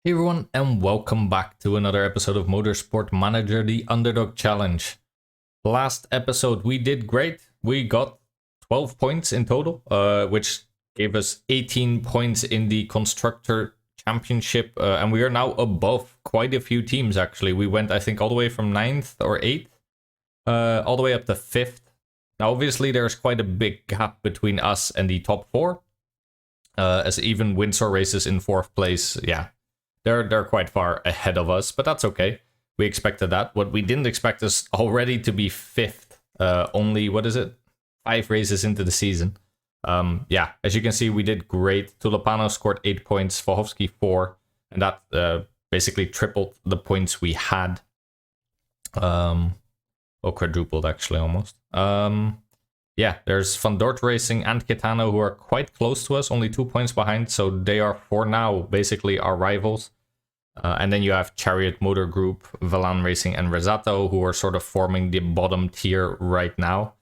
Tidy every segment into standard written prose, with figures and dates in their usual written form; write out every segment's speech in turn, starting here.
Hey everyone, and welcome back to another episode of Motorsport Manager, the Underdog Challenge. Last episode we did great. We got 12 points in total, which gave us 18 points in the Constructor Championship, and we are now above quite a few teams actually. We went, I think, all the way from 9th or 8th, all the way up to 5th. Now obviously there's quite a big gap between us and the top 4, as even Windsor races in 4th place, yeah. They're quite far ahead of us, but that's okay. We expected that. What we didn't expect is already to be 5th. Only, 5 races into the season. Yeah, as you can see, we did great. Tulipano scored 8 points, Fahovsky 4, and that basically tripled the points we had. Or quadrupled, actually, almost. Yeah, there's Van Dort Racing and Kitano who are quite close to us, only 2 points behind, so they are for now basically our rivals. And then you have Chariot Motor Group, Velan Racing and Resato who are sort of forming the bottom tier right now.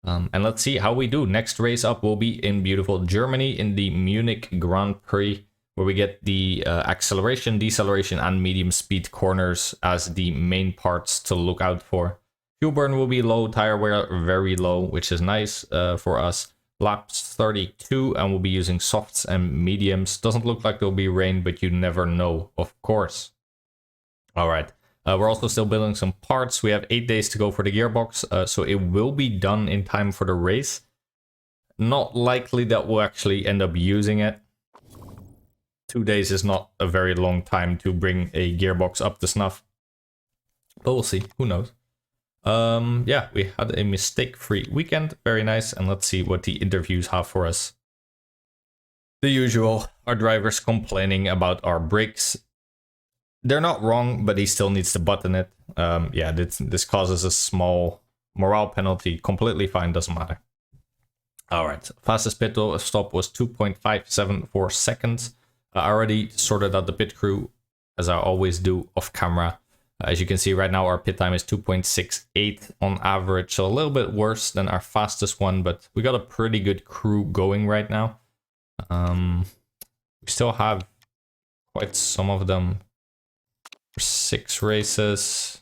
And let's see how we do. Next race up will be in beautiful Germany in the Munich Grand Prix, where we get the acceleration, deceleration and medium speed corners as the main parts to look out for. Fuel burn will be low, tire wear very low, which is nice for us. Laps 32, and we'll be using softs and mediums. Doesn't look like there'll be rain, but you never know, of course. Alright, we're also still building some parts. We have 8 days to go for the gearbox, so it will be done in time for the race. Not likely that we'll actually end up using it. 2 days is not a very long time to bring a gearbox up to snuff. But we'll see, who knows. Yeah, we had a mistake-free weekend. Very nice. And let's see what the interviews have for us. The usual, our drivers complaining about our brakes. They're not wrong, but he still needs to button it. Yeah, this causes a small morale penalty. Completely fine, doesn't matter. Alright, fastest pit stop was 2.574 seconds. I already sorted out the pit crew, as I always do off camera. As you can see right now, our pit time is 2.68 on average, so a little bit worse than our fastest one, but we got a pretty good crew going right now. We still have quite some of them for 6 races.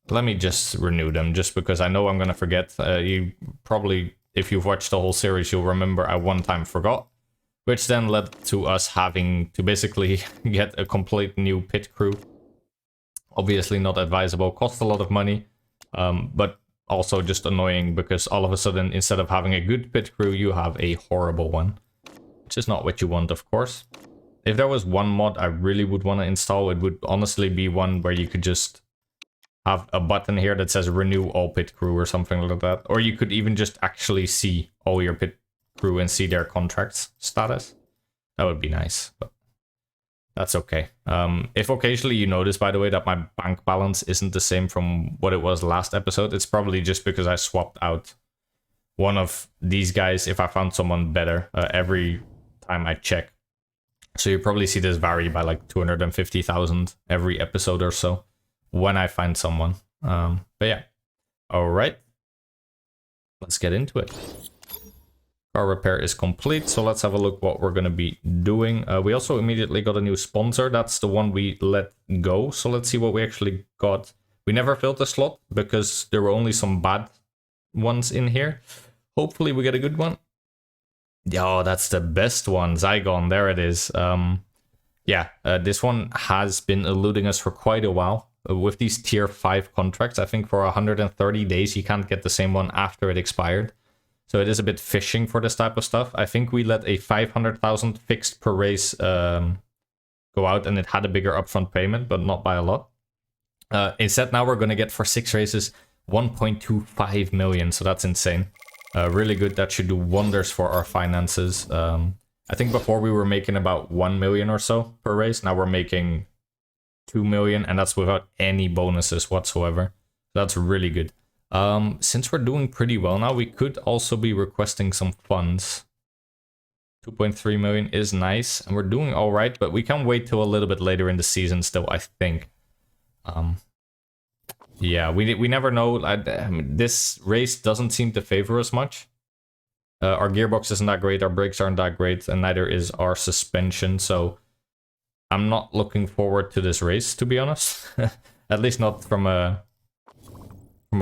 Let me just renew them, just because I know I'm going to forget. You probably, if you've watched the whole series, you'll remember I one time forgot, which then led to us having to basically get a complete new pit crew. Obviously not advisable, cost a lot of money, but also just annoying because all of a sudden, instead of having a good pit crew, you have a horrible one, which is not what you want, of course. If there was one mod I really would want to install, it would honestly be one where you could just have a button here that says renew all pit crew or something like that. Or you could even just actually see all your pit crew and see their contracts status. That would be nice, but that's okay. If occasionally you notice, by the way, that my bank balance isn't the same from what it was last episode, it's probably just because I swapped out one of these guys if I found someone better every time I check. So you probably see this vary by like 250,000 every episode or so when I find someone. But yeah, all right, let's get into it. Car repair is complete, so let's have a look what we're going to be doing. We also immediately got a new sponsor. That's the one we let go, so let's see what we actually got. We never filled the slot because there were only some bad ones in here. Hopefully we get a good one. Oh, that's the best one. Zygon, there it is. Yeah, this one has been eluding us for quite a while. With these tier 5 contracts, I think for 130 days you can't get the same one after it expired. So it is a bit fishing for this type of stuff. I think we let a 500,000 fixed per race go out, and it had a bigger upfront payment, but not by a lot. Instead, now we're going to get for 6 races 1.25 million, so that's insane. Really good. That should do wonders for our finances. I think before we were making about 1 million or so per race. Now we're making 2 million, and that's without any bonuses whatsoever. That's really good. Since we're doing pretty well now, we could also be requesting some funds. 2.3 million is nice, and we're doing all right, but we can wait till a little bit later in the season still, I think. Yeah, we never know. I mean, this race doesn't seem to favor us much. Our gearbox isn't that great, our brakes aren't that great, and neither is our suspension, so I'm not looking forward to this race, to be honest. At least not from a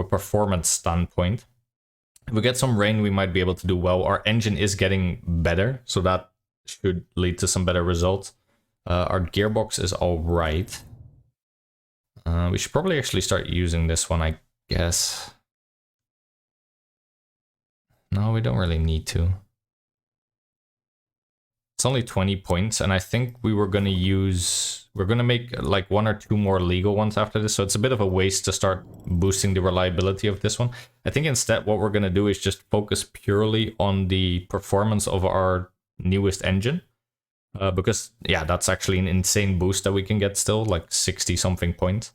performance standpoint. If we get some rain, we might be able to do well. Our engine is getting better, so that should lead to some better results. Our gearbox is all right. We should probably actually start using this one, I guess. No, we don't really need to. It's only 20 points, and I think we're gonna make like 1 or 2 more legal ones after this, so it's a bit of a waste to start boosting the reliability of this one. I think instead what we're gonna do is just focus purely on the performance of our newest engine. Because, yeah, that's actually an insane boost that we can get still, like 60 something points.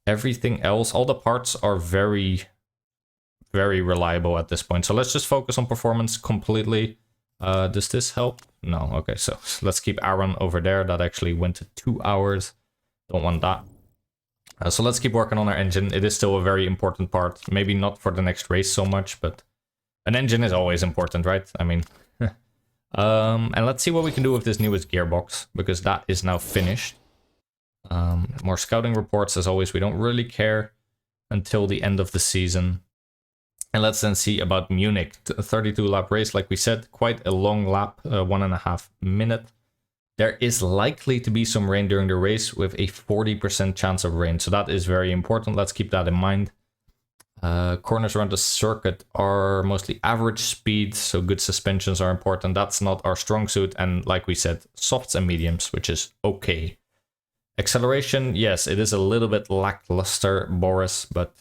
Everything else, all the parts are very, very reliable at this point. So let's just focus on performance completely. Does this help? No. Okay, so let's keep Aaron over there. That actually went to 2 hours. Don't want that. So let's keep working on our engine. It is still a very important part. Maybe not for the next race so much, but an engine is always important, right? I mean, and let's see what we can do with this newest gearbox, because that is now finished. More scouting reports, as always. We don't really care until the end of the season. And let's then see about Munich. A 32 lap race, like we said, quite a long lap, 1.5 minutes. There is likely to be some rain during the race with a 40% chance of rain. So that is very important. Let's keep that in mind. Corners around the circuit are mostly average speed, so good suspensions are important. That's not our strong suit. And like we said, softs and mediums, which is okay. Acceleration, yes, it is a little bit lackluster, Boris, but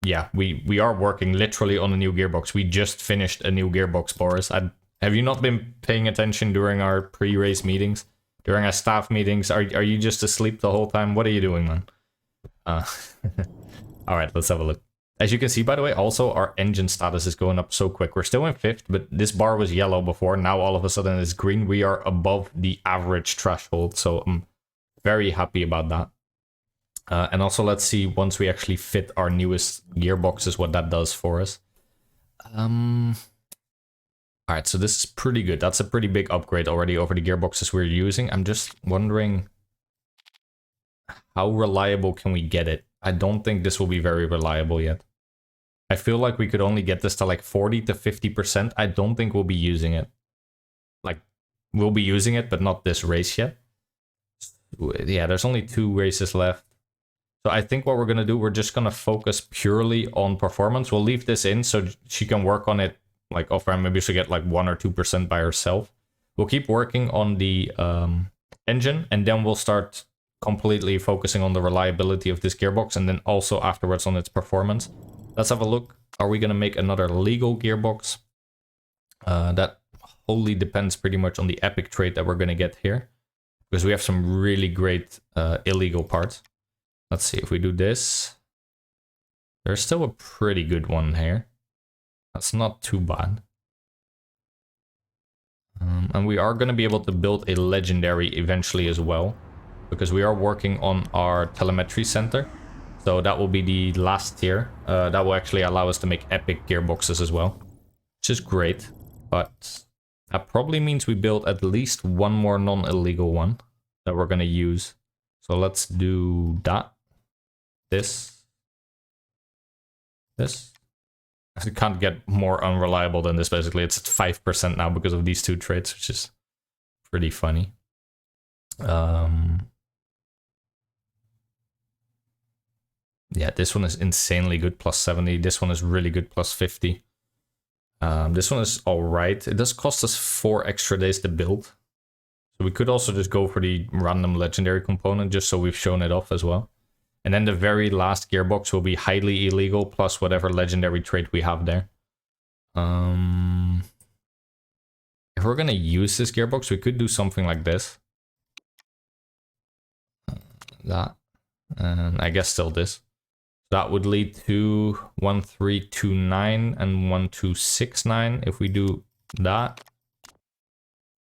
yeah, we are working literally on a new gearbox. We just finished a new gearbox, Boris. Have you not been paying attention during our pre-race meetings? During our staff meetings? Are you just asleep the whole time? What are you doing, man? Alright, let's have a look. As you can see, by the way, also our engine status is going up so quick. We're still in 5th, but this bar was yellow before. Now all of a sudden it's green. We are above the average threshold, so I'm very happy about that. And also, let's see, once we actually fit our newest gearboxes, what that does for us. Alright, so this is pretty good. That's a pretty big upgrade already over the gearboxes we're using. I'm just wondering, how reliable can we get it? I don't think this will be very reliable yet. I feel like we could only get this to like 40 to 50%. I don't think we'll be using it. Like, we'll be using it, but not this race yet. Yeah, there's only 2 races left. So I think what we're going to do, we're just going to focus purely on performance. We'll leave this in so she can work on it like off-ramp. Maybe she'll get like 1 or 2% by herself. We'll keep working on the engine, and then we'll start completely focusing on the reliability of this gearbox, and then also afterwards on its performance. Let's have a look. Are we going to make another legal gearbox? That wholly depends pretty much on the epic trait that we're going to get here, because we have some really great illegal parts. Let's see if we do this. There's still a pretty good one here. That's not too bad. And we are going to be able to build a legendary eventually as well, because we are working on our telemetry center. So that will be the last tier. That will actually allow us to make epic gearboxes as well, which is great. But that probably means we build at least 1 more non-illegal one that we're going to use. So let's do that. This. I can't get more unreliable than this, basically. It's at 5% now because of these 2 traits, which is pretty funny. Yeah, this one is insanely good, plus 70. This one is really good, plus 50. This one is alright. It does cost us 4 extra days to build. So we could also just go for the random legendary component, just so we've shown it off as well. And then the very last gearbox will be highly illegal, plus whatever legendary trait we have there. If we're going to use this gearbox, we could do something like this. That. And I guess still this. That would lead to 1329 and 1269. If we do that,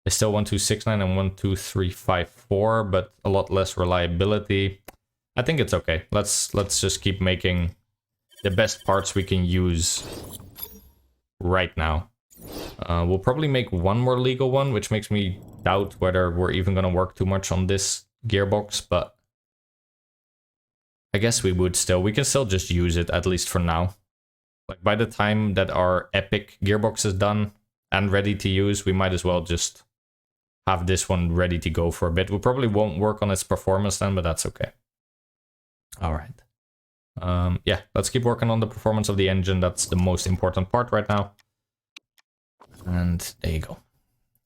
it's still 1269 and 12354, but a lot less reliability. I think it's okay. Let's just keep making the best parts we can use right now. We'll probably make 1 more legal one, which makes me doubt whether we're even going to work too much on this gearbox, but I guess we would still. We can still just use it, at least for now. Like, by the time that our epic gearbox is done and ready to use, we might as well just have this one ready to go for a bit. We probably won't work on its performance then, but that's okay. All right. Yeah, let's keep working on the performance of the engine. That's the most important part right now. And there you go.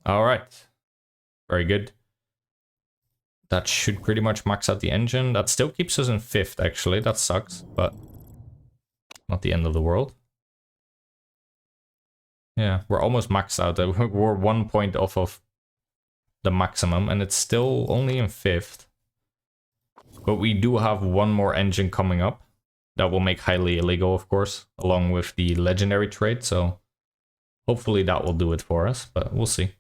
All right. Very good. That should pretty much max out the engine. That still keeps us in 5th, actually. That sucks, but not the end of the world. Yeah, we're almost maxed out. We're 1 point off of the maximum, and it's still only in 5th. But we do have one more engine coming up that will make highly illegal, of course, along with the legendary trait. So hopefully that will do it for us, but we'll see.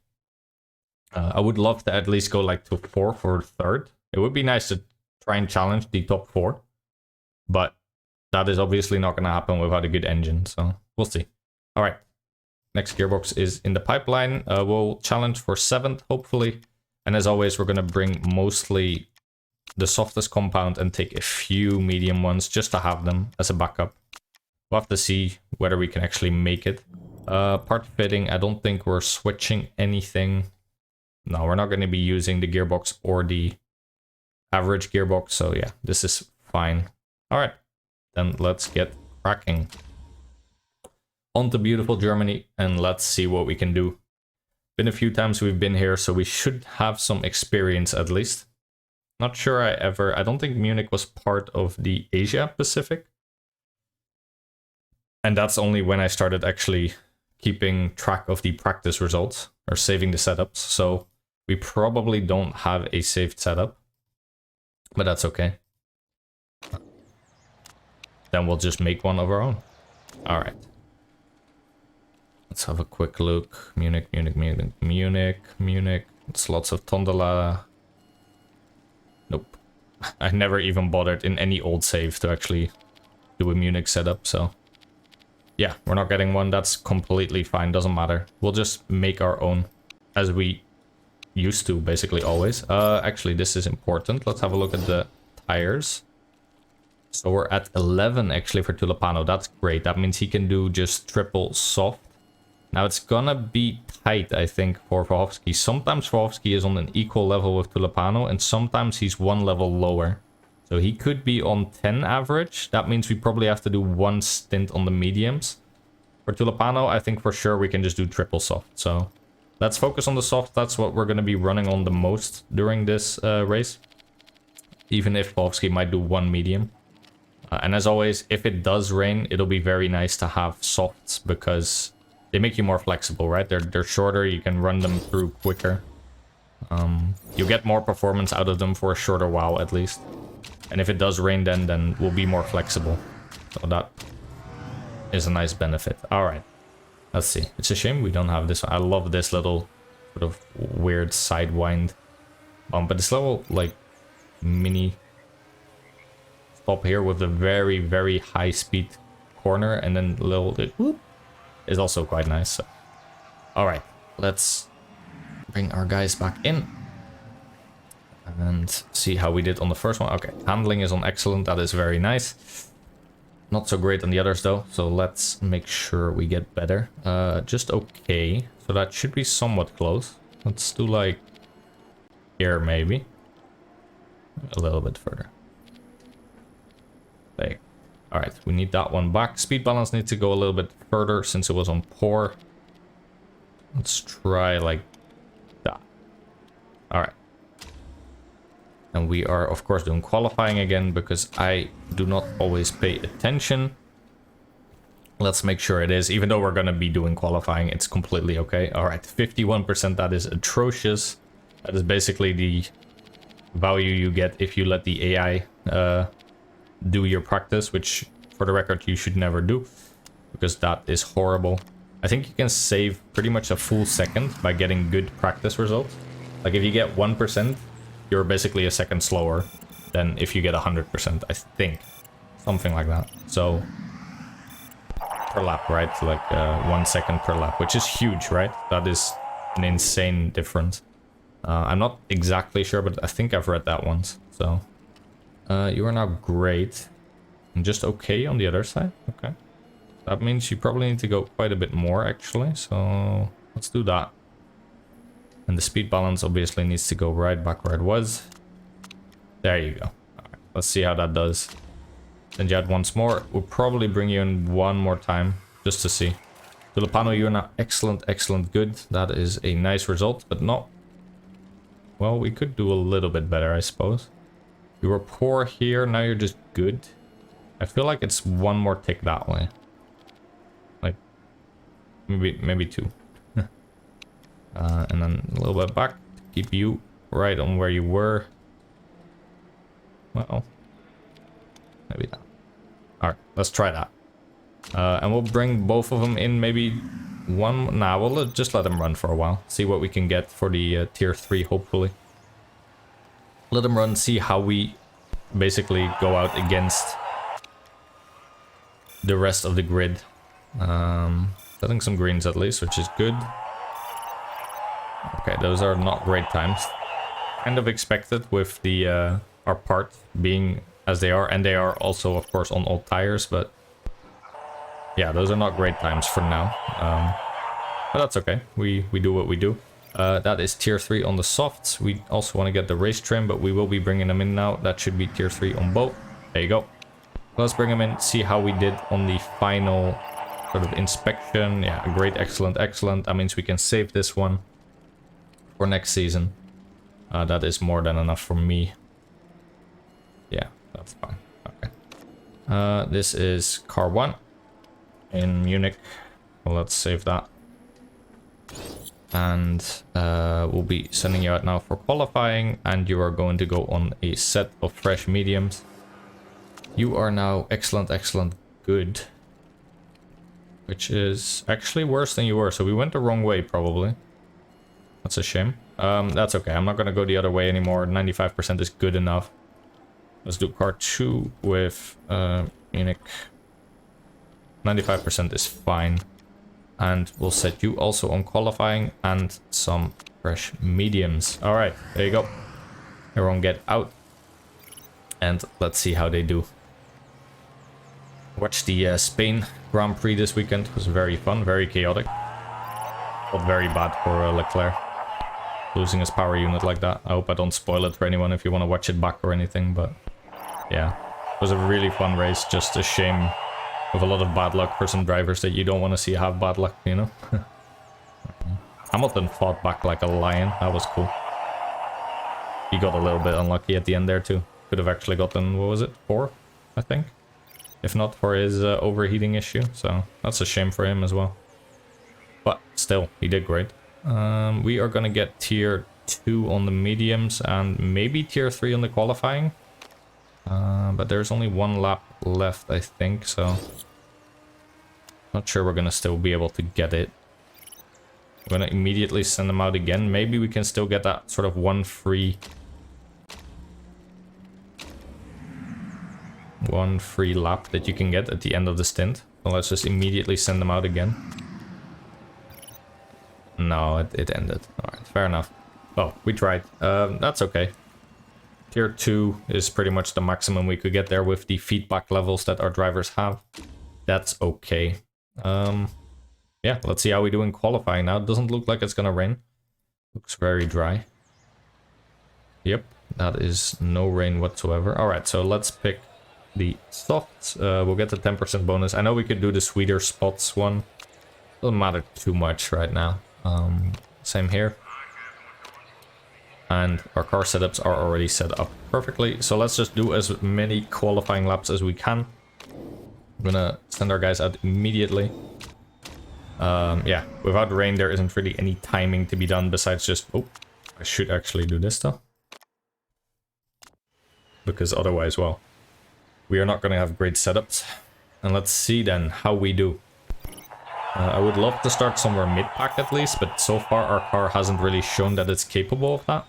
I would love to at least go like to 4th or 3rd. It would be nice to try and challenge the top 4, but that is obviously not going to happen without a good engine, so we'll see. All right, next gearbox is in the pipeline. We'll challenge for 7th, hopefully. And as always, we're going to bring mostly the softest compound and take a few medium ones just to have them as a backup. We'll have to see whether we can actually make it. Part fitting, I don't think we're switching anything. No, we're not going to be using the gearbox or the average gearbox. So yeah, this is fine. All right, then let's get cracking. On to beautiful Germany, and let's see what we can do. Been a few times we've been here, so we should have some experience at least. Not sure I don't think Munich was part of the Asia Pacific. And that's only when I started actually keeping track of the practice results or saving the setups. So we probably don't have a saved setup, but that's okay. Then we'll just make one of our own. All right. Let's have a quick look. Munich, Munich, Munich, Munich, Munich. It's lots of Tondela. Nope. I never even bothered in any old save to actually do a Munich setup, so yeah, we're not getting one. That's completely fine, doesn't matter. We'll just make our own, as we used to basically always. Actually, this is important. Let's have a look at the tires. So we're at 11 actually for Tulipano. That's great. That means he can do just triple soft. Now it's gonna be tight, I think, for Verhovsky. Sometimes Verhovsky is on an equal level with Tulipano, and sometimes he's one level lower. So he could be on 10 average. That means we probably have to do one stint on the mediums. For Tulipano, I think for sure we can just do triple soft. So let's focus on the soft. That's what we're going to be running on the most during this race. Even if Verhovsky might do one medium. And as always, if it does rain, it'll be very nice to have softs because they make you more flexible, right? They're shorter, you can run them through quicker. You'll get more performance out of them for a shorter while at least. And if it does rain then we'll be more flexible. So that is a nice benefit. Alright, let's see. It's a shame we don't have this one. I love this little sort of weird sidewind bump. But this little like mini stop here with a very, very high speed corner and then a little whoop is also quite nice. So. Alright, let's bring our guys back in and see how we did on the first one. Okay, handling is on excellent. That is very nice. Not so great on the others though, so let's make sure we get better. Just okay, so that should be somewhat close. Let's do like here maybe. A little bit further. There. Alright, we need that one back. Speed balance needs to go a little bit further since it was on poor. Let's try like that. Alright. And we are, of course, doing qualifying again because I do not always pay attention. Let's make sure it is. Even though we're going to be doing qualifying, it's completely okay. Alright, 51%. That is atrocious. That is basically the value you get if you let the AI do your practice, which, for the record, you should never do. Because that is horrible. I think you can save pretty much a full second by getting good practice results. Like, if you get 1%... you're basically a second slower than if you get 100%, I think. Something like that. So, per lap, right? Like 1 second per lap, which is huge, right? That is an insane difference. I'm not exactly sure, but I think I've read that once. So you are now great. And just okay on the other side. Okay. That means you probably need to go quite a bit more, actually. So let's do that. And the speed balance obviously needs to go right back where it was. There you go. All right, let's see how that does. Then you add once more. We'll probably bring you in one more time just to see. Tulipano, you're now excellent, excellent, good. That is a nice result, but not... Well, we could do a little bit better, I suppose. You were poor here, now you're just good. I feel like it's one more tick that way. Like, maybe two. And then a little bit back to keep you right on where you were. Well, maybe that. Alright, let's try that. And we'll bring both of them in, maybe one... Nah, we'll just let them run for a while. See what we can get for the tier 3, hopefully. Let them run, see how we basically go out against the rest of the grid. Setting some greens at least, which is good. Okay, those are not great times. Kind of expected with the our part being as they are, and they are also, of course, on old tires, but yeah, those are not great times for now. But that's okay. We do what we do. That is tier 3 on the softs. We also want to get the race trim, but we will be bringing them in now. That should be tier 3 on both. There you go. Let's bring them in, see how we did on the final sort of inspection. Yeah, great, excellent, excellent. That means we can save this one for next season. That is more than enough for me. Yeah, that's fine. Okay. This is car 1 in Munich. Well, let's save that. And we'll be sending you out now for qualifying, and you are going to go on a set of fresh mediums. You are now excellent, excellent, good. Which is actually worse than you were, so we went the wrong way, probably. That's a shame. That's okay, I'm not going to go the other way anymore. 95% is good enough. Let's do car 2 with Munich. 95% is fine. And we'll set you also on qualifying and some fresh mediums. Alright, there you go. Everyone get out. And let's see how they do. Watch the Spain Grand Prix this weekend. It was very fun, very chaotic. Felt very bad for Leclerc. Losing his power unit like that. I hope I don't spoil it for anyone if you want to watch it back or anything, but yeah. It was a really fun race, just a shame with a lot of bad luck for some drivers that you don't want to see have bad luck, you know? Hamilton fought back like a lion. That was cool. He got a little bit unlucky at the end there too. Could have actually gotten, what was it, 4th, I think? If not for his overheating issue, so that's a shame for him as well. But still, he did great. We are gonna get tier 2 on the mediums and maybe tier 3 on the qualifying. But there's only one lap left, I think, so not sure we're gonna still be able to get it. We're gonna immediately send them out again. Maybe we can still get that sort of one free lap that you can get at the end of the stint. So let's just immediately send them out again. No, it ended. Alright, fair enough. Well, we tried. That's okay. Tier 2 is pretty much the maximum we could get there with the feedback levels that our drivers have. That's okay. Yeah, let's see how we do in qualifying now. It doesn't look like it's gonna rain. Looks very dry. Yep, that is no rain whatsoever. Alright, so let's pick the softs. We'll get the 10% bonus. I know we could do the sweeter spots one. Doesn't matter too much right now. Same here. And our car setups are already set up perfectly. So let's just do as many qualifying laps as we can. I'm gonna send our guys out immediately. Yeah, without rain there isn't really any timing to be done besides just... Oh, I should actually do this though. Because otherwise, well, we are not gonna have great setups. And let's see then how we do. I would love to start somewhere mid-pack at least, but so far our car hasn't really shown that it's capable of that.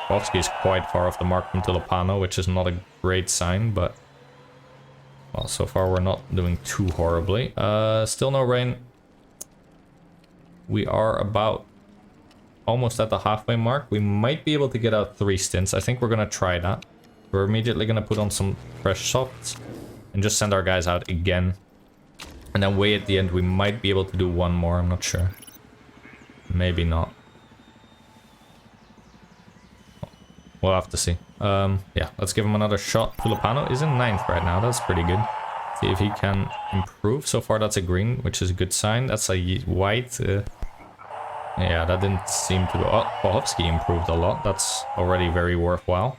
Kowalski is quite far off the mark from Tulipano, which is not a great sign, but... Well, so far we're not doing too horribly. Still no rain. We are about almost at the halfway mark. We might be able to get out 3 stints. I think we're going to try that. We're immediately going to put on some fresh softs and just send our guys out again. And then way at the end, we might be able to do one more. I'm not sure. Maybe not. We'll have to see. Yeah, let's give him another shot. Tulipano is in 9th right now. That's pretty good. See if he can improve. So far, that's a green, which is a good sign. That's a white. Yeah, that didn't seem to... Oh, Bohovsky improved a lot. That's already very worthwhile.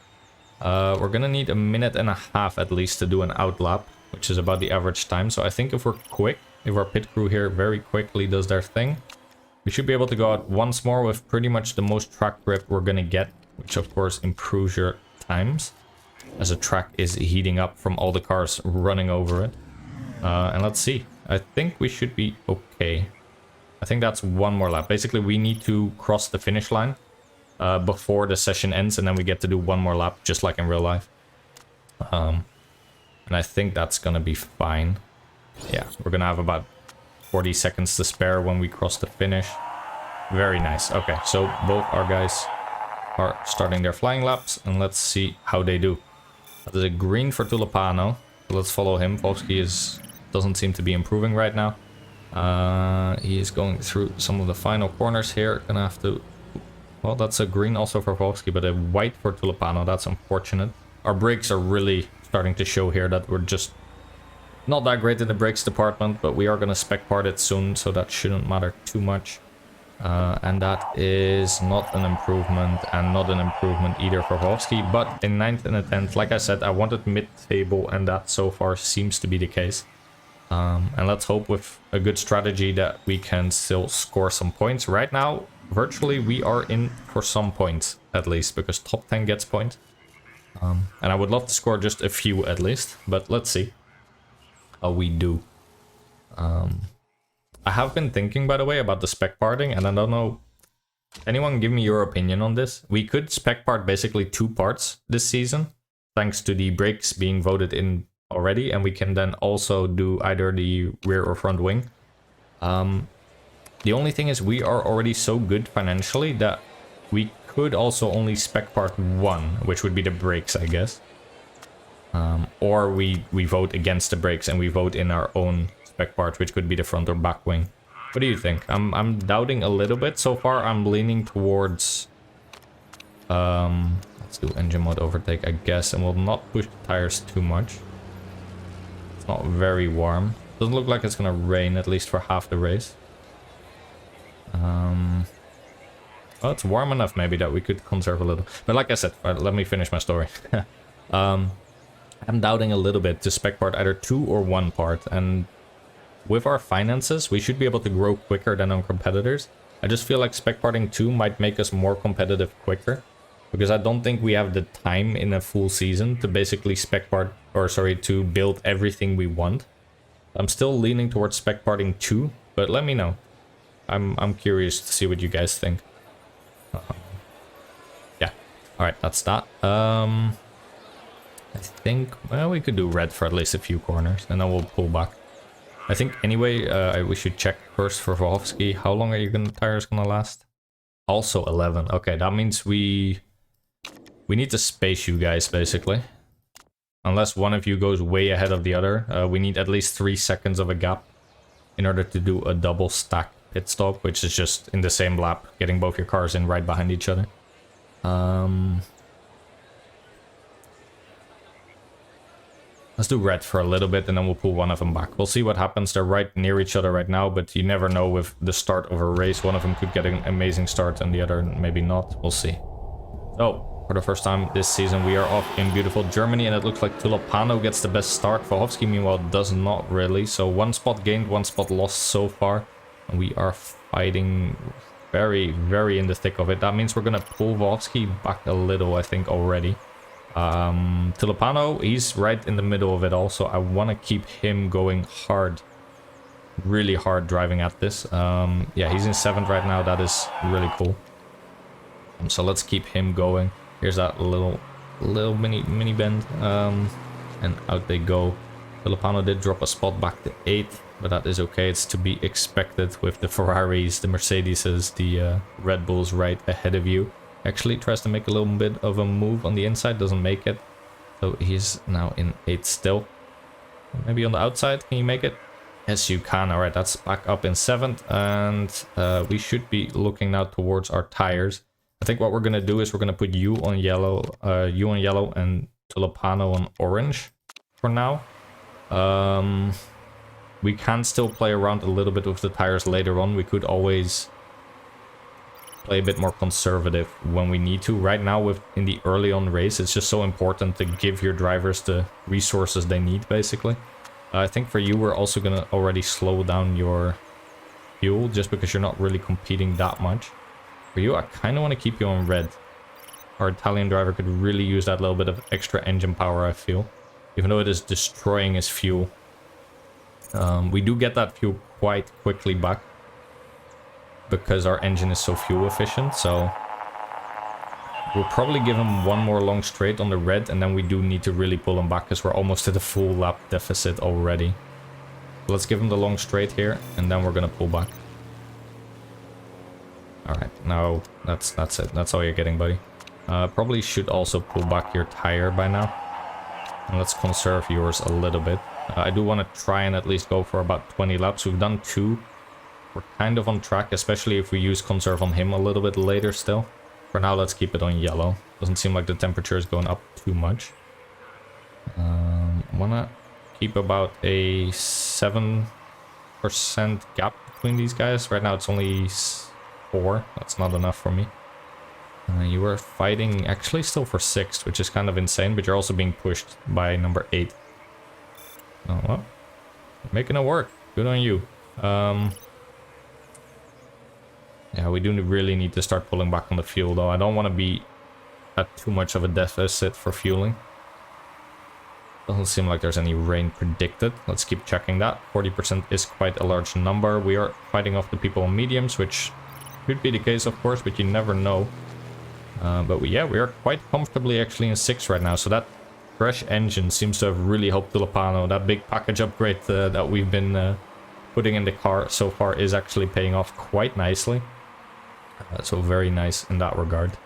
We're gonna need a minute and a half at least to do an outlap, which is about the average time. So I think if we're quick, if our pit crew here very quickly does their thing, we should be able to go out once more with pretty much the most track grip we're gonna get, which of course improves your times as the track is heating up from all the cars running over it. And let's see. I think we should be okay. I think that's one more lap. Basically, we need to cross the finish line before the session ends, and then we get to do one more lap, just like in real life. And I think that's gonna be fine. Yeah, we're gonna have about 40 seconds to spare when we cross the finish. Very nice. Okay, so both our guys are starting their flying laps, and let's see how they do. There's a green for Tulipano. So let's follow him. Volsky doesn't seem to be improving right now. He is going through some of the final corners here. Gonna have to... Well, that's a green also for Volsky, but a white for Tulipano. That's unfortunate. Our brakes are really starting to show here that we're just not that great in the brakes department, but we are gonna spec part it soon, so that shouldn't matter too much. And that is not an improvement, and not an improvement either for Volsky, but in 9th and a 10th, like I said, I wanted mid-table, and that so far seems to be the case. And let's hope with a good strategy that we can still score some points. Right now, virtually we are in for some points, at least, because top 10 gets points. And I would love to score just a few at least, but let's see how we do. I have been thinking, by the way, about the spec parting, and I don't know, anyone give me your opinion on this? We could spec part basically 2 parts this season, thanks to the brakes being voted in already, and we can then also do either the rear or front wing. The only thing is we are already so good financially that we could also only spec part 1, which would be the brakes, I guess. Or we vote against the brakes and we vote in our own spec part, which could be the front or back wing. What do you think? I'm doubting a little bit. So far I'm leaning towards let's do engine mode overtake, I guess, and we'll not push the tires too much. It's not very warm. Doesn't look like it's gonna rain, at least for half the race. Well, it's warm enough maybe that we could conserve a little. But like I said, let me finish my story. I'm doubting a little bit to spec part either 2 or 1 part, and with our finances, we should be able to grow quicker than our competitors. I just feel like spec parting 2 might make us more competitive quicker, because I don't think we have the time in a full season to basically spec part, or sorry, to build everything we want. I'm still leaning towards spec parting 2, but let me know. I'm curious to see what you guys think. Yeah, all right, that's that. I think, well, we could do red for at least a few corners, and then we'll pull back. I think anyway, we should check first for Volhovsky. How long are tires gonna last? Also 11. Okay, that means we need to space you guys, basically. Unless one of you goes way ahead of the other. We need at least 3 seconds of a gap in order to do a double stack pit stop, which is just in the same lap, getting both your cars in right behind each other. Let's do red for a little bit, and then we'll pull one of them back. We'll see what happens. They're right near each other right now, but you never know with the start of a race. One of them could get an amazing start, and the other maybe not. We'll see. So, for the first time this season, we are off in beautiful Germany, and it looks like Tulipano gets the best start. Volhovsky, meanwhile, does not really. So 1 spot gained, 1 spot lost so far. And we are fighting very, very in the thick of it. That means we're going to pull Volhovsky back a little, I think, already. Tulipano, he's right in the middle of it also. I want to keep him going hard, really hard driving at this. Yeah, he's in 7th right now. That is really cool. So let's keep him going. Here's that little mini bend, and out they go. Filipano did drop a spot back to 8th, but that is okay. It's to be expected with the Ferraris, the Mercedeses, the Red Bulls right ahead of you. Actually tries to make a little bit of a move on the inside, doesn't make it. So he's now in 8th still. Maybe on the outside, can you make it? Yes, you can. All right, that's back up in 7th, and we should be looking now towards our tires. I think what we're gonna do is we're gonna put you on yellow, and Tulipano on orange for now. We can still play around a little bit with the tires later on. We could always play a bit more conservative when we need to. Right now, in the early on race, it's just so important to give your drivers the resources they need, basically. I think for you, we're also gonna already slow down your fuel, just because you're not really competing that much. For you, I kind of want to keep you on red. Our Italian driver could really use that little bit of extra engine power, I feel. Even though it is destroying his fuel. We do get that fuel quite quickly back, because our engine is so fuel efficient, so we'll probably give him one more long straight on the red, and then we do need to really pull him back because we're almost at a full lap deficit already. Let's give him the long straight here, and then we're gonna pull back. Alright, now that's it. That's all you're getting, buddy. Probably should also pull back your tire by now. And let's conserve yours a little bit. I do want to try and at least go for about 20 laps. We've done 2. We're kind of on track, especially if we use conserve on him a little bit later still. For now, let's keep it on yellow. Doesn't seem like the temperature is going up too much. Wanna keep about a 7% gap between these guys. Right now it's only 4. That's not enough for me. You were fighting actually still for 6th, which is kind of insane, but you're also being pushed by number 8. Oh, well, making it work. Good on you. Yeah, we do really need to start pulling back on the fuel, though. I don't want to be at too much of a deficit for fueling. Doesn't seem like there's any rain predicted. Let's keep checking that. 40% is quite a large number. We are fighting off the people on mediums, which could be the case, of course, but you never know. But we are quite comfortably actually in 6th right now, so that fresh engine seems to have really helped Tulipano. That big package upgrade that we've been putting in the car so far is actually paying off quite nicely. So very nice in that regard.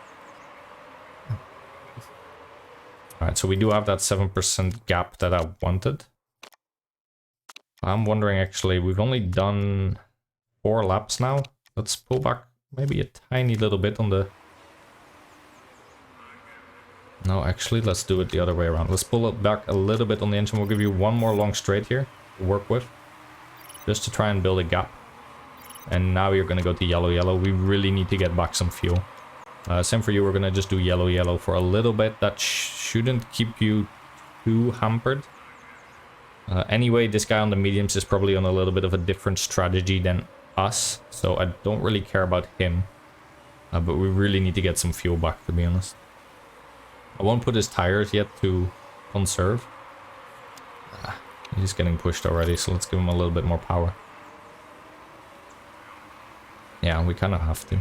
Alright, so we do have that 7% gap that I wanted. I'm wondering actually, we've only done 4 laps now. Let's pull back maybe a tiny little bit on the... No, actually, let's do it the other way around. Let's pull it back a little bit on the engine. We'll give you one more long straight here to work with. Just to try and build a gap. And now you're going to go to yellow, yellow. We really need to get back some fuel. Same for you. We're going to just do yellow, yellow for a little bit. That shouldn't keep you too hampered. Anyway, this guy on the mediums is probably on a little bit of a different strategy than us. So I don't really care about him. But we really need to get some fuel back, to be honest. I won't put his tires yet to conserve. He's getting pushed already, so let's give him a little bit more power. Yeah, we kind of have to.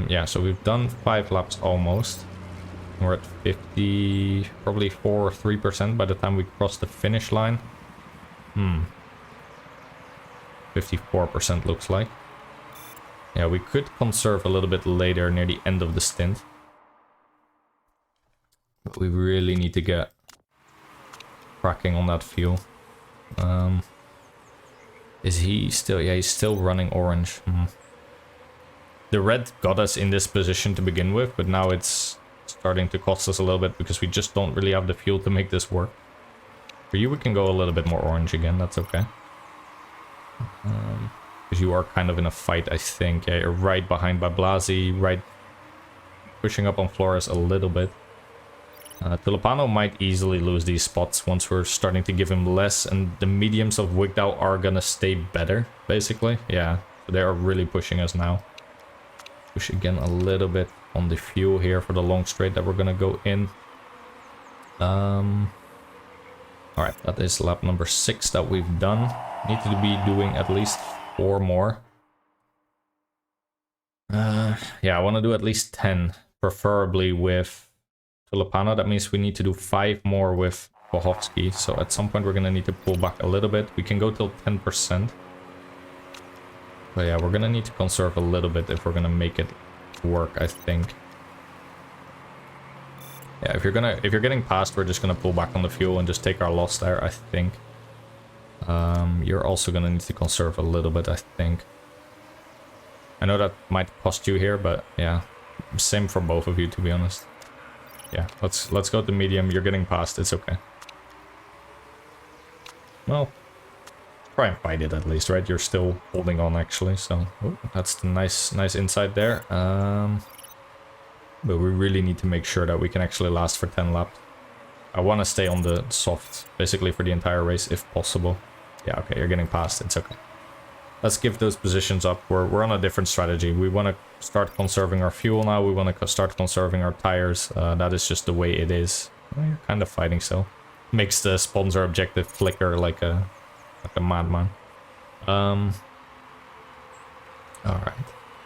Yeah, so we've done 5 laps almost. We're at 50, probably 4 or 3% by the time we cross the finish line. 54% looks like. Yeah, we could conserve a little bit later near the end of the stint. But we really need to get cracking on that fuel. Is he still... Yeah, he's still running orange. The red got us in this position to begin with, but now it's starting to cost us a little bit because we just don't really have the fuel to make this work. For you, we can go a little bit more orange again. That's okay. Because you are kind of in a fight, I think. Yeah, you're right behind by Blasi, right pushing up on Flores a little bit. Tulipano might easily lose these spots once we're starting to give him less, and the mediums of Wigdow are gonna stay better, basically. Yeah, so they are really pushing us now. Push again a little bit on the fuel here for the long straight that we're gonna go in. Alright, that is lap number 6 that we've done. Need to be doing at least 4 more. Yeah, I want to do at least 10, preferably with Tulipano. That means we need to do 5 more with Bohovsky, so at some point we're gonna need to pull back a little bit. We can go till 10%. But yeah, we're gonna need to conserve a little bit if we're gonna make it work, I think. Yeah, if you're getting past, we're just gonna pull back on the fuel and just take our loss there, I think. You're also gonna need to conserve a little bit, I think. I know that might cost you here, but yeah, same for both of you, to be honest. Yeah, let's go to medium. You're getting past, it's okay. Well, try and fight it at least, right? You're still holding on actually, so that's the nice insight there. But we really need to make sure that we can actually last for 10 laps. I want to stay on the soft basically for the entire race if possible. Yeah, okay, you're getting past, it's okay. Let's give those positions up. We're on a different strategy. We want to start conserving our fuel now. We want to start conserving our tires. That is just the way it is. Well, you're kind of fighting still. Makes the sponsor objective flicker like a madman. Alright,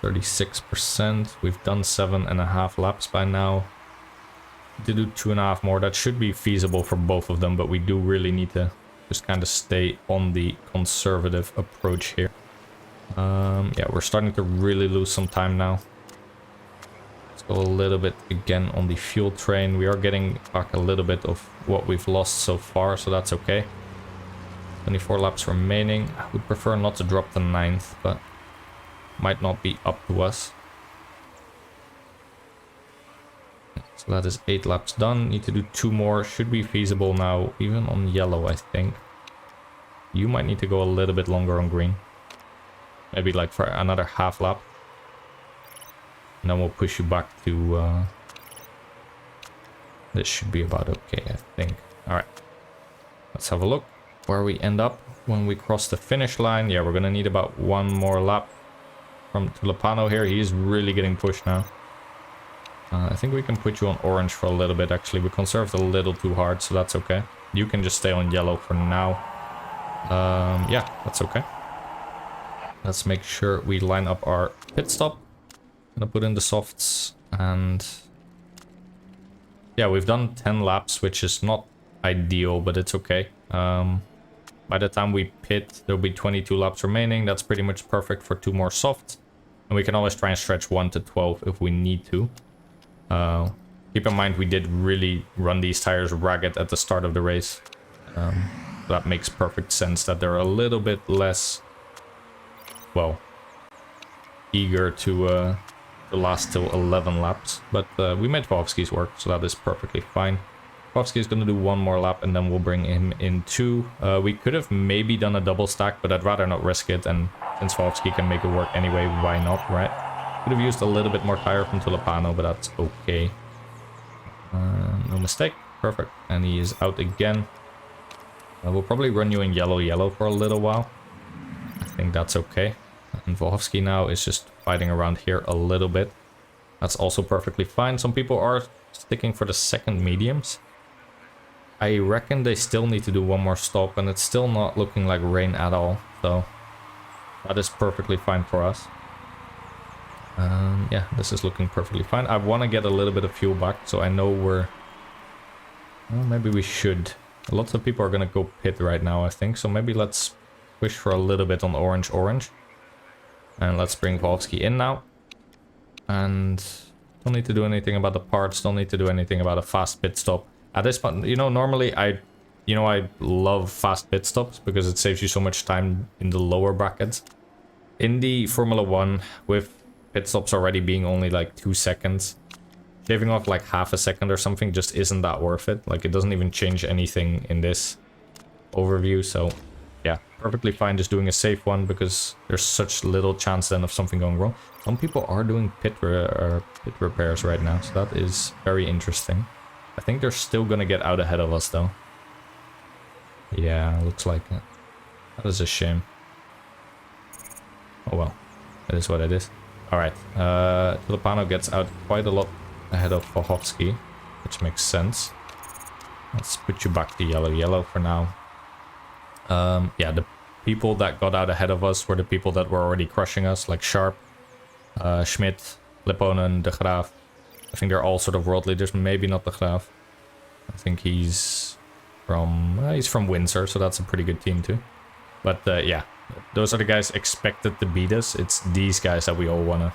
36%. We've done 7.5 laps by now. To do 2.5 more, that should be feasible for both of them, but we do really need to just kind of stay on the conservative approach here. Yeah, we're starting to really lose some time now. Let's go a little bit again on the fuel train. We are getting back a little bit of what we've lost so far, so that's okay. 24 laps remaining. I would prefer not to drop the 9th, but might not be up to us. So that is 8 laps done. Need to do 2 more. Should be feasible now, even on yellow, I think. You might need to go a little bit longer on green. Maybe like for another half lap. And then we'll push you back to... This should be about okay, I think. Alright. Let's have a look where we end up when we cross the finish line. Yeah, we're gonna need about 1 more lap from Tulipano here. He's really getting pushed now. I think we can put you on orange for a little bit, actually. We conserved a little too hard, so that's okay. You can just stay on yellow for now. Yeah, that's okay. Let's make sure we line up our pit stop. Gonna put in the softs, and... yeah, we've done 10 laps, which is not ideal, but it's okay. By the time we pit, there'll be 22 laps remaining. That's pretty much perfect for 2 more softs. And we can always try and stretch 1 to 12 if we need to. Keep in mind, we did really run these tires ragged at the start of the race. That makes perfect sense that they're a little bit less, well, eager to last till 11 laps. But we made Vovsky's work, so that is perfectly fine. Vovsky is going to do 1 more lap, and then we'll bring him in 2. We could have maybe done a double stack, but I'd rather not risk it. And since Vovsky can make it work anyway, why not, right? Could have used a little bit more tire from Tulipano, but that's okay. No mistake. Perfect. And he is out again. We'll probably run you in yellow for a little while. I think that's okay. And Volhovsky now is just fighting around here a little bit. That's also perfectly fine. Some people are sticking for the second mediums. I reckon they still need to do 1 more stop, and it's still not looking like rain at all. So that is perfectly fine for us. Yeah, this is looking perfectly fine. I want to get a little bit of fuel back, so I know we're... well, maybe we should. Lots of people are going to go pit right now, I think. So maybe let's push for a little bit on orange. And let's bring Volsky in now. And don't need to do anything about the parts. Don't need to do anything about a fast pit stop. At this point, you know, normally I love fast pit stops because it saves you so much time in the lower brackets. In the Formula 1, with pit stops already being only like 2 seconds, shaving off like half a second or something just isn't that worth it. Like, it doesn't even change anything in this overview. So yeah, perfectly fine just doing a safe one because there's such little chance then of something going wrong. Some people are doing pit repairs right now, so that is very interesting. I think they're still gonna get out ahead of us though. Yeah, looks like it. That is a shame. Oh well, it is what it is. Alright, Tulipano gets out quite a lot ahead of Volhovsky, which makes sense. Let's put you back to yellow for now. Yeah, the people that got out ahead of us were the people that were already crushing us, like Sharp, Schmidt, Leponen, De Graaf. I think they're all sort of world leaders, maybe not De Graaf. I think he's He's from Windsor, so that's a pretty good team too. But yeah, those are the guys expected to beat us. It's these guys that we all want to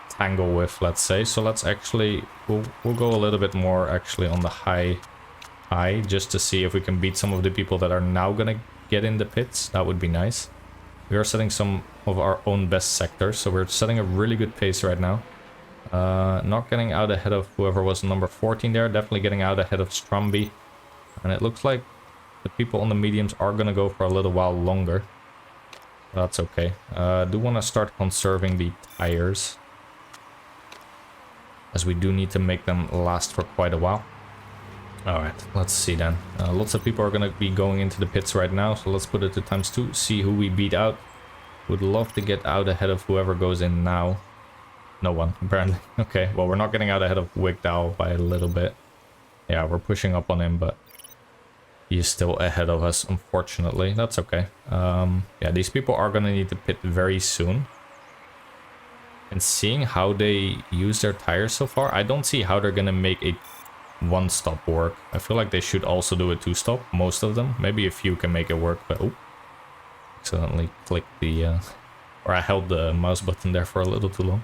tangle with, let's say. So let's actually, we'll go a little bit more actually on the high, just to see if we can beat some of the people that are now gonna get in the pits. That would be nice. We are setting some of our own best sectors, so we're setting a really good pace right now. Not getting out ahead of whoever was number 14 there, definitely getting out ahead of Strumby. And it looks like the people on the mediums are gonna go for a little while longer. That's okay. Do want to start conserving the tires, as we do need to make them last for quite a while. Alright, let's see then. Lots of people are going to be going into the pits right now, so let's put it to ×2, see who we beat out. Would love to get out ahead of whoever goes in now. No one, apparently. Okay, well, we're not getting out ahead of Wigdow by a little bit. Yeah, we're pushing up on him, but he is still ahead of us, unfortunately. That's okay. Yeah, these people are going to need to pit very soon. And seeing how they use their tires so far, I don't see how they're going to make a one-stop work. I feel like they should also do a two-stop, most of them. Maybe a few can make it work, but oh, accidentally clicked the or I held the mouse button there for a little too long.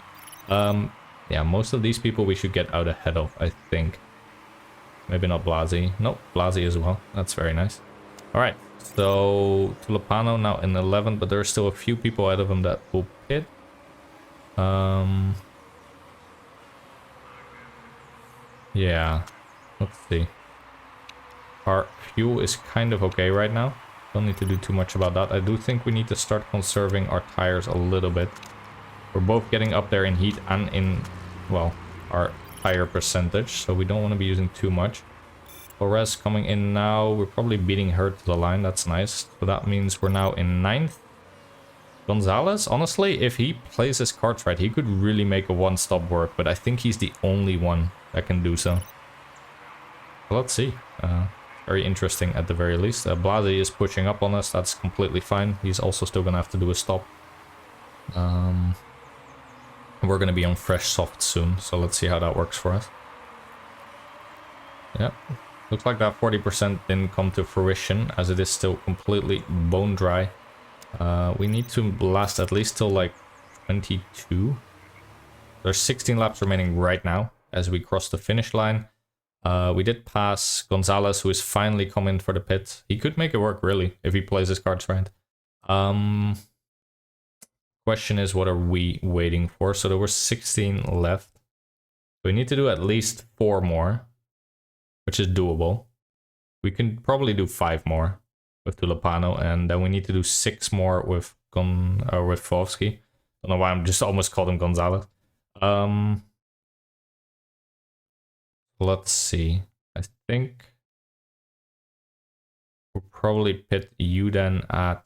Yeah, most of these people we should get out ahead of, I think. Maybe not Blasi. Nope, Blasi as well. That's very nice. All right, so Tulipano now in 11th, but there are still a few people ahead of him that will pit. Yeah, let's see. Our fuel is kind of okay right now. Don't need to do too much about that. I do think we need to start conserving our tires a little bit. We're both getting up there in heat and in, well, our tire percentage, so we don't want to be using too much. Flores coming in now. We're probably beating her to the line. That's nice. So that means we're now in 9th. Gonzalez, honestly, if he plays his cards right, he could really make a one-stop work, but I think he's the only one that can do so. Well, let's see. Very interesting at the very least. Blasi is pushing up on us. That's completely fine. He's also still going to have to do a stop. We're going to be on fresh soft soon, so let's see how that works for us. Yeah, looks like that 40% didn't come to fruition, as it is still completely bone dry. We need to last at least till like 22. There's 16 laps remaining right now as we cross the finish line. We did pass Gonzalez, who is finally coming for the pit. He could make it work, really, if he plays his cards right. Question is, what are we waiting for? So there were 16 left. We need to do at least 4 more, which is doable. We can probably do 5 more with Tulipano, and then we need to do 6 more with Fovsky. Don't know why I'm just almost called him Gonzalez. Let's see. I think we'll probably pit you then at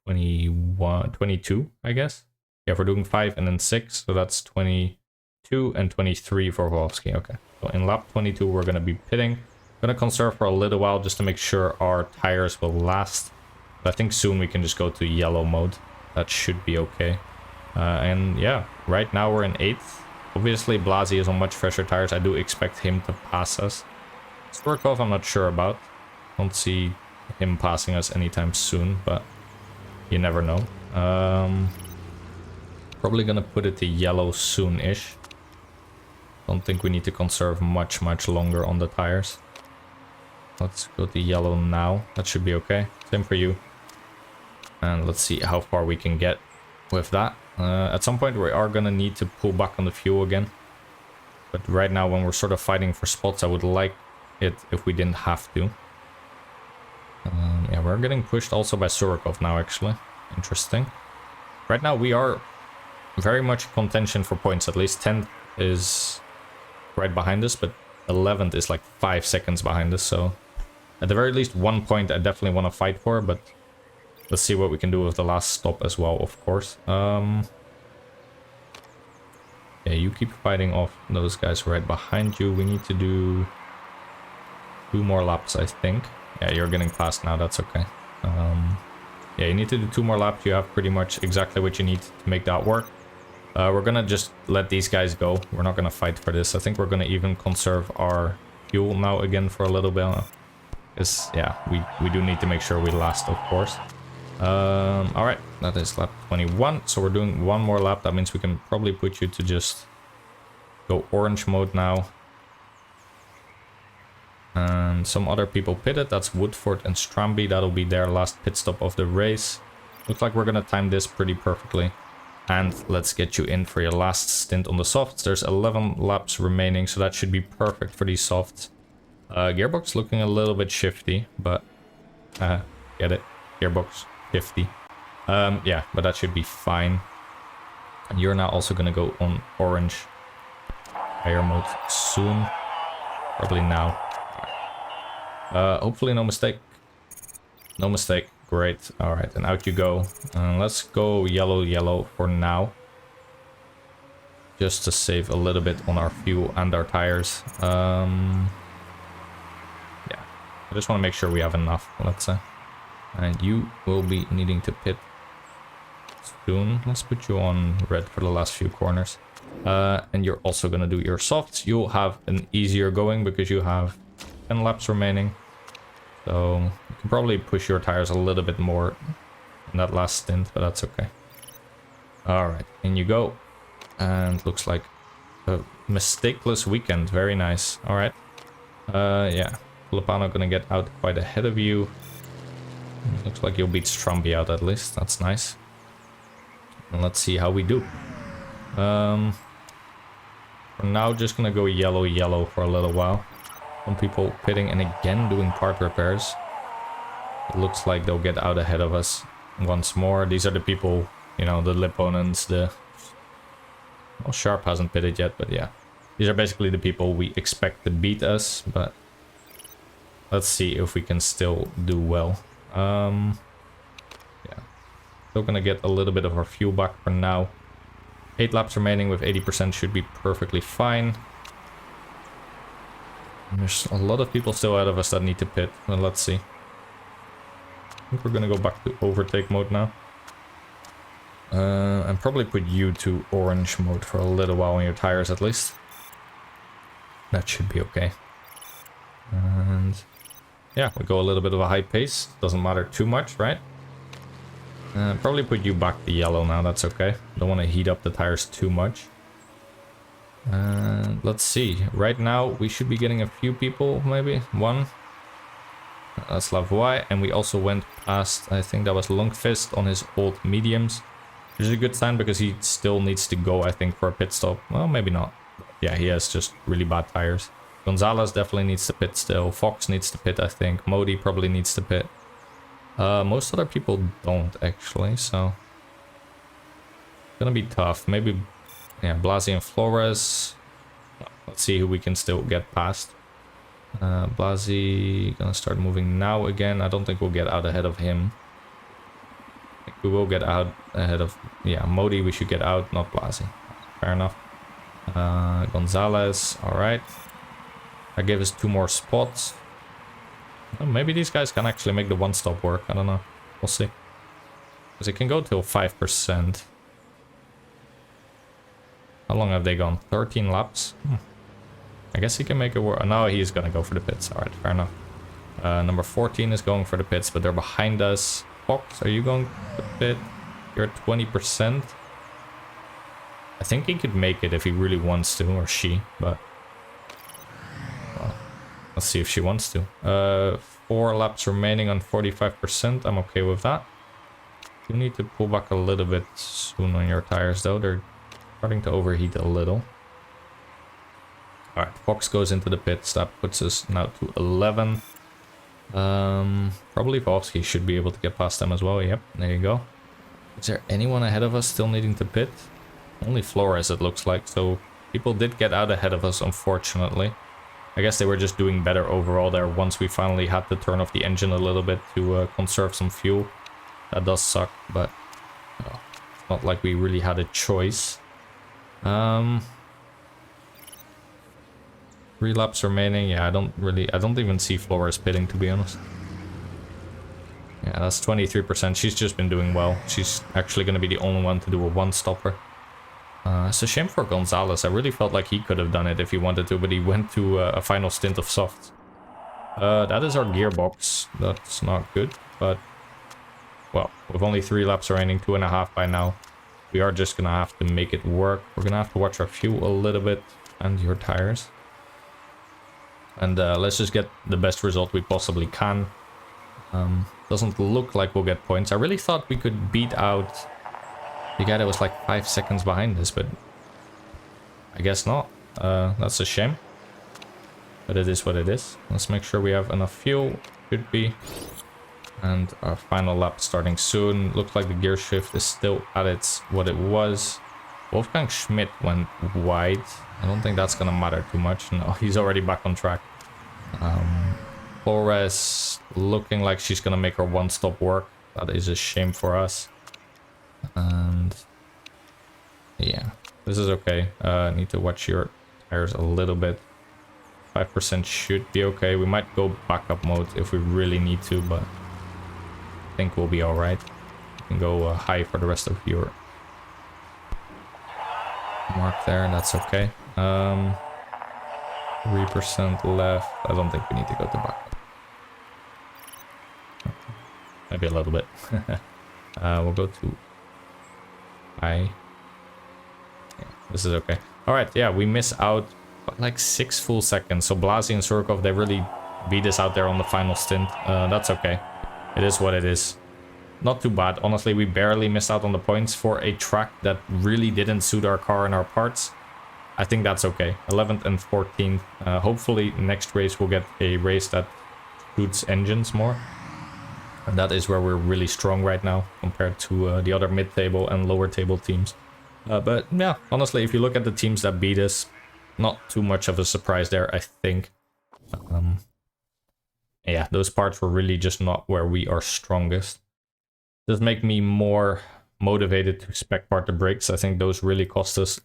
22, I guess. Yeah, if we're doing 5 and then 6, so that's 22 and 23 for Fovsky. Okay, so in lap 22 we're going to be pitting. Gonna conserve for a little while just to make sure our tires will last. But I think soon we can just go to yellow mode. That should be okay. And yeah, right now we're in 8th. Obviously Blasi is on much fresher tires. I do expect him to pass us. Sturkov I'm not sure about. Don't see him passing us anytime soon, but you never know. Probably gonna put it to yellow soon-ish. Don't think we need to conserve much longer on the tires. Let's go to yellow now. That should be okay. Same for you. And let's see how far we can get with that. At some point we are gonna need to pull back on the fuel again. But right now when we're sort of fighting for spots, I would like it if we didn't have to. Yeah, we're getting pushed also by Surikov now, actually. Interesting. Right now we are very much contention for points. At least 10th is right behind us, but 11th is like 5 seconds behind us, so at the very least 1 point I definitely want to fight for, but let's see what we can do with the last stop as well, of course. Yeah, you keep fighting off those guys right behind you. We need to do 2 more laps, I think. Yeah, you're getting past now, that's okay. Yeah, you need to do 2 more laps. You have pretty much exactly what you need to make that work. We're gonna just let these guys go. We're not gonna fight for this. I think we're gonna even conserve our fuel now again for a little bit. Because, yeah, we do need to make sure we last, of course. Alright, that is lap 21. So we're doing one more lap. That means we can probably put you to just go orange mode now. And some other people pitted. That's Woodford and Stramby. That'll be their last pit stop of the race. Looks like we're going to time this pretty perfectly. And let's get you in for your last stint on the softs. There's 11 laps remaining, so that should be perfect for these softs. Gearbox looking a little bit shifty, but get it? Gearbox shifty. Yeah, but that should be fine. And you're now also going to go on orange tire mode soon. Probably now. Hopefully no mistake. No mistake. Great. Alright, and out you go. Let's go yellow for now. Just to save a little bit on our fuel and our tires. Yeah. I just want to make sure we have enough, let's say. And you will be needing to pit soon. Let's put you on red for the last few corners. And you're also going to do your softs. You'll have an easier going because you have 10 laps remaining. So you can probably push your tires a little bit more in that last stint, but that's okay. Alright, in you go. And looks like a mistakeless weekend. Very nice. Alright. Yeah. Filipano gonna get out quite ahead of you. Looks like you'll beat Stramby out at least. That's nice. And let's see how we do. For now, just gonna go yellow for a little while. Some people pitting and again doing part repairs. It looks like they'll get out ahead of us once more. These are the people, you know, the Lipponens, the... Well, Sharp hasn't pitted yet, but yeah. These are basically the people we expect to beat us, but... Let's see if we can still do well. Yeah. Still gonna get a little bit of our fuel back for now. 8 laps remaining with 80% should be perfectly fine. And there's a lot of people still ahead of us that need to pit. Well, let's see. I think we're gonna go back to overtake mode now. And probably put you to orange mode for a little while on your tires at least. That should be okay. And yeah, we go a little bit of a high pace. Doesn't matter too much, right? Probably put you back to yellow now, that's okay. Don't want to heat up the tires too much. Let's see. Right now, we should be getting a few people, maybe. One. That's Lavoie. And we also went past, I think that was Lundqvist on his old mediums. Which is a good sign because he still needs to go, I think, for a pit stop. Well, maybe not. Yeah, he has just really bad tires. Gonzalez definitely needs to pit still. Fox needs to pit, I think. Modi probably needs to pit. Most other people don't, actually, so... It's gonna be tough. Maybe, yeah, Blasi and Flores. Let's see who we can still get past. Blasi gonna start moving now again. I don't think we'll get out ahead of him. I think we will get out ahead of... Yeah, Modi we should get out, not Blasi. Fair enough. Gonzalez, alright. That gave us 2 more spots. Well, maybe these guys can actually make the one-stop work. I don't know. We'll see. Because it can go till 5%. How long have they gone? 13 laps? I guess he can make it work. Now he's gonna go for the pits. Alright, fair enough. Number 14 is going for the pits, but they're behind us. Fox, are you going to pit? You're at 20%. I think he could make it if he really wants to, or she, but... Well, let's see if she wants to. 4 laps remaining on 45%. I'm okay with that. You need to pull back a little bit soon on your tires, though. They're starting to overheat a little. Alright, Fox goes into the pits. That puts us now to 11. Probably Vovsky should be able to get past them as well. Yep, there you go. Is there anyone ahead of us still needing to pit? Only Flores, it looks like. So people did get out ahead of us, unfortunately. I guess they were just doing better overall there once we finally had to turn off the engine a little bit to conserve some fuel. That does suck, but it's not like we really had a choice. 3 laps remaining. Yeah, I don't even see Flores pitting, to be honest. Yeah, that's 23%. She's just been doing well. She's actually going to be the only one to do a one-stopper. It's a shame for Gonzalez. I really felt like he could have done it if he wanted to, but he went to a final stint of softs. That is our gearbox. That's not good, but well, with only 3 laps remaining, 2.5 by now, we are just gonna have to make it work. We're gonna have to watch our fuel a little bit and your tires. And let's just get the best result we possibly can. Doesn't look like we'll get points. I really thought we could beat out the guy that was like 5 seconds behind us, but I guess not. That's a shame. But it is what it is. Let's make sure we have enough fuel. Should be. And our final lap starting soon. Looks like the gear shift is still at its what it was. Wolfgang Schmidt went wide. I don't think that's gonna matter too much. No, he's already back on track. Flores looking like she's gonna make her one-stop work. That is a shame for us. And yeah, this is okay. Need to watch your tires a little bit. 5% should be okay. We might go backup mode if we really need to, but I think we'll be alright. You can go high for the rest of your mark there, and that's okay. 3% left. I don't think we need to go to backup. Maybe a little bit. We'll go to high. Yeah, this is okay. Alright, yeah, we miss out like 6 full seconds. So Blasi and Surkov, they really beat us out there on the final stint. That's okay. It is what it is. Not too bad. Honestly, we barely missed out on the points for a track that really didn't suit our car and our parts. I think that's okay. 11th and 14th. Hopefully next race we'll get a race that suits engines more. And that is where we're really strong right now compared to the other mid-table and lower table teams. But yeah, honestly, if you look at the teams that beat us, not too much of a surprise there, I think. Yeah, those parts were really just not where we are strongest. Does make me more motivated to spec part the brakes. I think those really cost us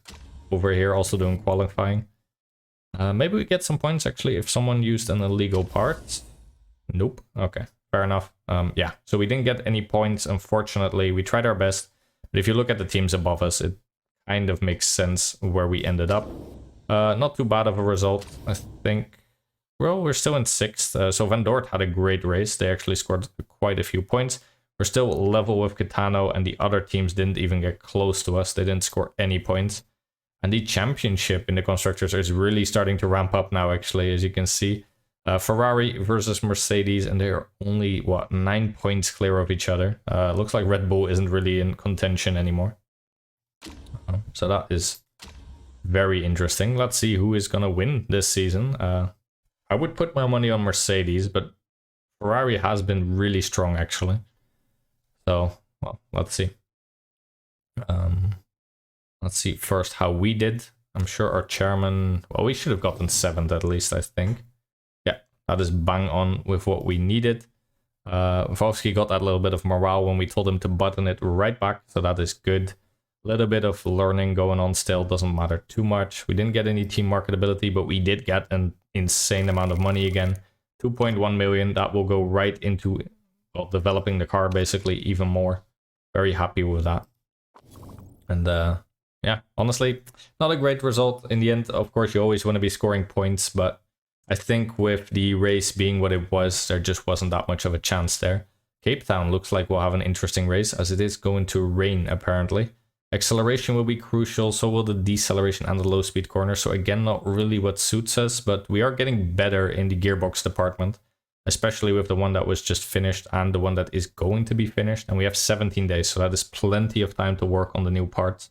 over here, also doing qualifying. Maybe we get some points actually if someone used an illegal part. Nope. Okay, fair enough. Yeah, so we didn't get any points, unfortunately. We tried our best, but if you look at the teams above us, it kind of makes sense where we ended up. Not too bad of a result, I think. Well, we're still in 6th. So Van Dort had a great race. They actually scored quite a few points. We're still level with Kitano, and the other teams didn't even get close to us. They didn't score any points. And the championship in the Constructors is really starting to ramp up now, actually, as you can see. Ferrari versus Mercedes, and they're only, what, 9 points clear of each other. Looks like Red Bull isn't really in contention anymore. So that is very interesting. Let's see who is going to win this season. I would put my money on Mercedes, but Ferrari has been really strong, actually. So, well, let's see. Let's see first how we did. I'm sure our chairman... Well, we should have gotten 7th at least, I think. Yeah, that is bang on with what we needed. Vovsky got that little bit of morale when we told him to button it right back, so that is good. A little bit of learning going on still, doesn't matter too much. We didn't get any team marketability, but we did get an insane amount of money again. 2.1 million, that will go right into, well, developing the car basically even more. Very happy with that. And yeah, honestly, not a great result in the end. Of course, you always want to be scoring points, but I think with the race being what it was, there just wasn't that much of a chance there. Cape Town looks like we'll have an interesting race, as it is going to rain apparently. Acceleration will be crucial, so will the deceleration and the low speed corner. So again, not really what suits us, but we are getting better in the gearbox department, especially with the one that was just finished and the one that is going to be finished. And we have 17 days, so that is plenty of time to work on the new parts.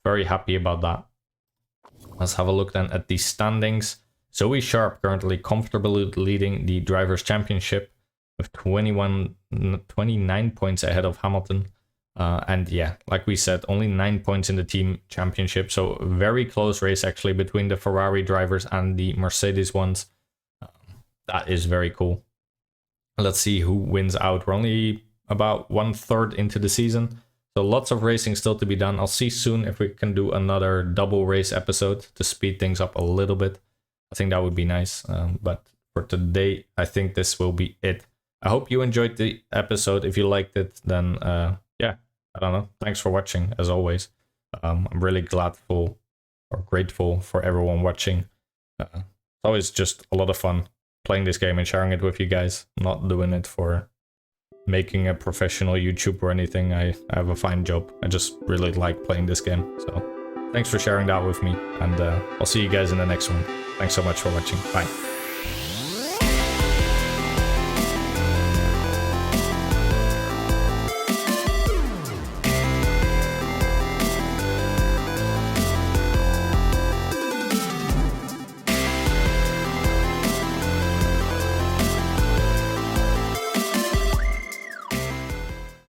Very happy about that. Let's have a look then at the standings. Zoe Sharp currently comfortably leading the Drivers' Championship with 29 points ahead of Hamilton. And yeah, like we said, only 9 points in the team championship. So very close race actually between the Ferrari drivers and the Mercedes ones. That is very cool. Let's see who wins out. We're only about 1/3 into the season. So lots of racing still to be done. I'll see soon if we can do another double race episode to speed things up a little bit. I think that would be nice. But for today, I think this will be it. I hope you enjoyed the episode. If you liked it, then yeah, I don't know. Thanks for watching, as always. I'm really grateful for everyone watching. It's always just a lot of fun playing this game and sharing it with you guys. I'm not doing it for making a professional YouTube or anything. I have a fine job. I just really like playing this game. So thanks for sharing that with me, and I'll see you guys in the next one. Thanks so much for watching. Bye.